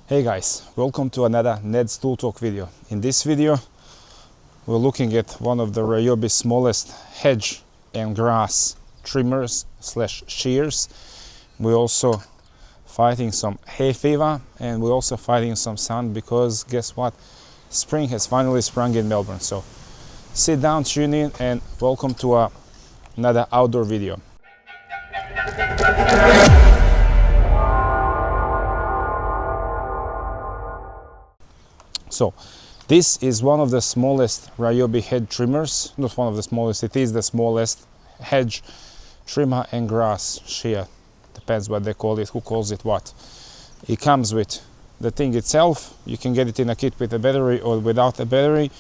Hey guys, welcome to another Ned's Tool Talk video. In this video we're looking at one of the RYOBI smallest hedge and grass trimmers slash shears. We're also fighting some hay fever and we're also fighting some sun because guess what? Spring has finally sprung in Melbourne. So sit down, tune in, and welcome to another outdoor video. So this is one of the smallest RYOBI head trimmers, not one of the smallest, it is the smallest hedge trimmer and grass shear. Depends what they call it, who calls it what. It comes with the thing itself. You can get it in a kit with a battery or without a battery.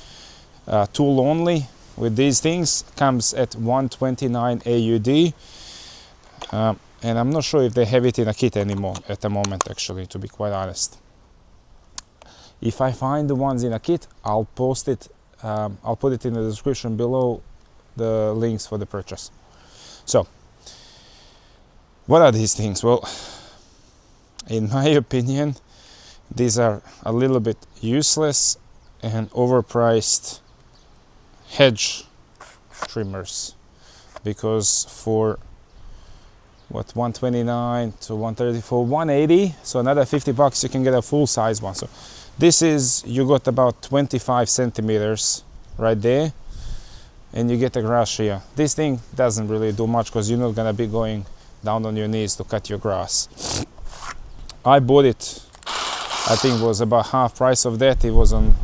Tool only with these things. Comes at 129 AUD. And I'm not sure if they have it in a kit anymore at the moment, actually, to be quite honest. If I find the ones in a kit, I'll post it. I'll put it in the description below, the links for the purchase. So, what are these things? Well, in my opinion, these are a little bit useless and overpriced hedge trimmers, because for what, 129 to 130, for 180, so another 50 bucks, you can get a full size one. So this is, you got about 25 centimeters right there, and you get a grass shear. This thing doesn't really do much because you're not gonna be going down on your knees to cut your grass. I bought it, I think it was about half price of that. It was on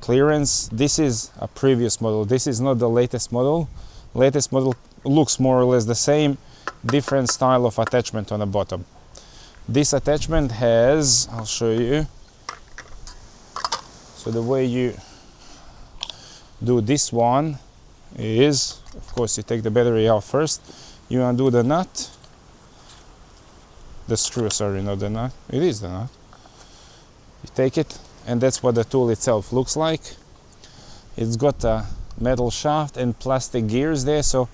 clearance. This is a previous model. This is not the latest model. Latest model looks more or less the same, different style of attachment on the bottom. This attachment has, I'll show you. So the way you do this one is, of course, you take the battery out first, you undo the nut, the screw, sorry, not the nut, it is the nut. You take it, and that's what the tool itself looks like. It's got a metal shaft and plastic gears there, so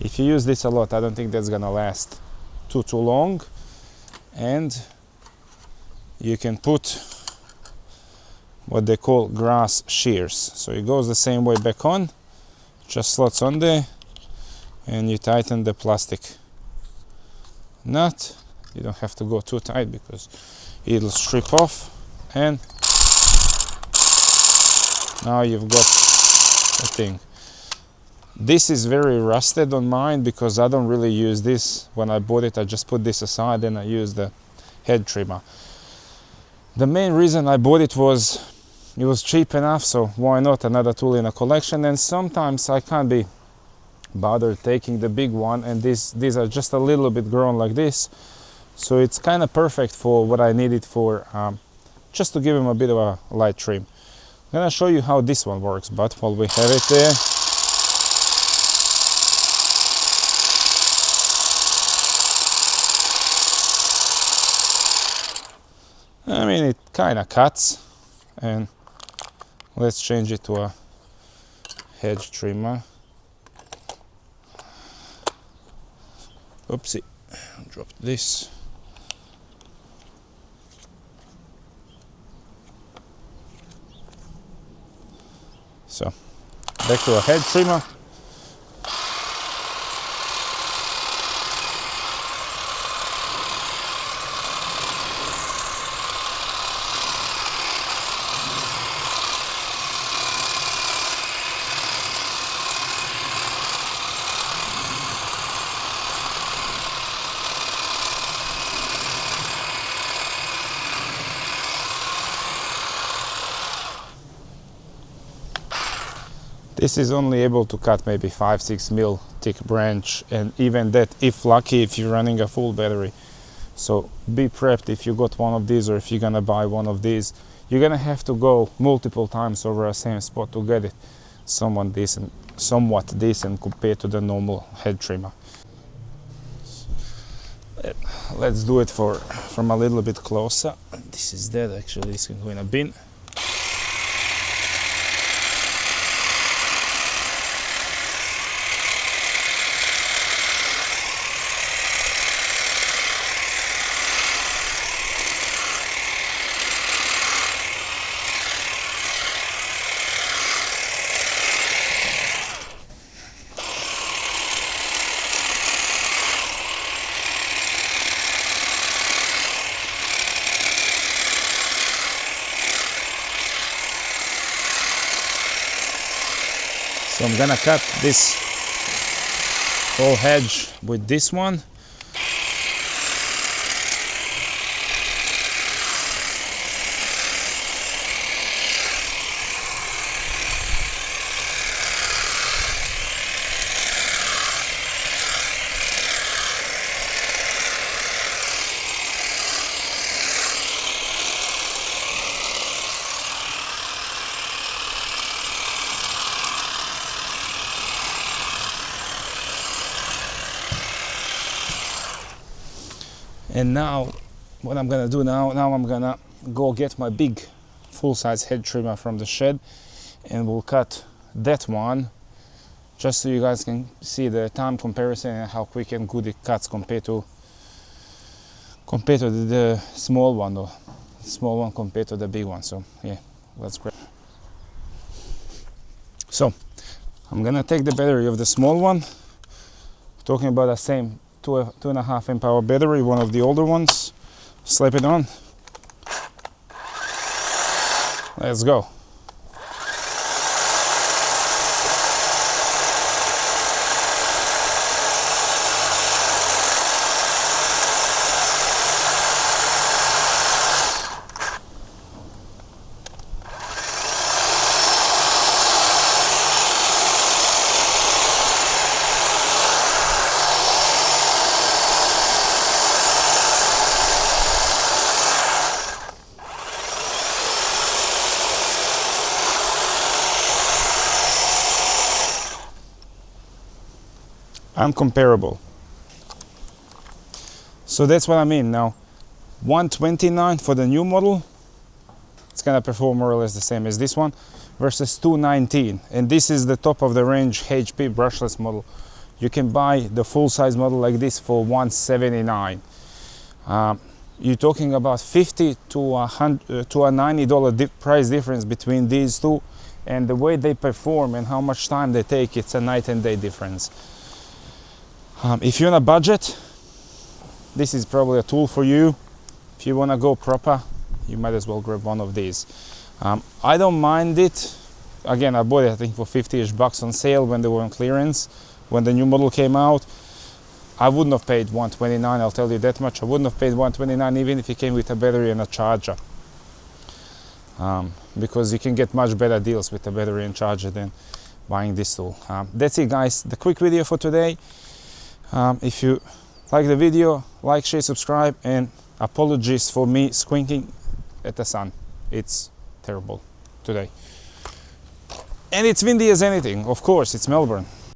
if you use this a lot, I don't think that's gonna last too long. And you can put what they call grass shears. So it goes the same way back on, just slots on there, and you tighten the plastic nut. You don't have to go too tight because it'll strip off, and now you've got a thing. This is very rusted on mine because I don't really use this. When I bought it, I just put this aside and I use the head trimmer. The main reason I bought it was it was cheap enough, so why not another tool in a collection. And sometimes I can't be bothered taking the big one, and these are just a little bit grown like this, so it's kind of perfect for what I need it for, just to give them a bit of a light trim. I'm gonna show you how this one works, but while we have it there, I mean, it kind of cuts, and let's change it to a hedge trimmer. Oopsie, dropped this. So, back to a head trimmer. This is only able to cut maybe 5-6 mil thick branch, and even that if lucky, if you're running a full battery. So be prepped if you got one of these, or if you're gonna buy one of these, you're gonna have to go multiple times over the same spot to get it somewhat decent compared to the normal head trimmer. Let's do it from a little bit closer. This is dead, actually. This can go in a bin. So I'm gonna cut this whole hedge with this one. And now, what I'm gonna do now I'm gonna go get my big full-size head trimmer from the shed, and we'll cut that one, just so you guys can see the time comparison and how quick and good it cuts compared to the small one, or small one compared to the big one. So yeah, let's grab. So I'm gonna take the battery of the small one, talking about the same 2.5 amp hour battery, one of the older ones. Slap it on. Let's go. Uncomparable. So that's what I mean. Now 129 for the new model, it's gonna perform more or less the same as this one, versus 219, and this is the top of the range HP brushless model. You can buy the full size model like this for 179. You're talking about $50 to a $90 price difference between these two, and the way they perform and how much time they take, it's a night and day difference. If you're on a budget, this is probably a tool for you. If you want to go proper, you might as well grab one of these. I don't mind it. Again, I bought it I think for 50-ish bucks on sale when they were on clearance, when the new model came out. I wouldn't have paid 129, I'll tell you that much. I wouldn't have paid 129 even if it came with a battery and a charger, because you can get much better deals with a battery and charger than buying this tool. That's it, guys, the quick video for today. If you like the video, like, share, subscribe, and apologies for me squinting at the sun. It's terrible today. And it's windy as anything, of course, it's Melbourne.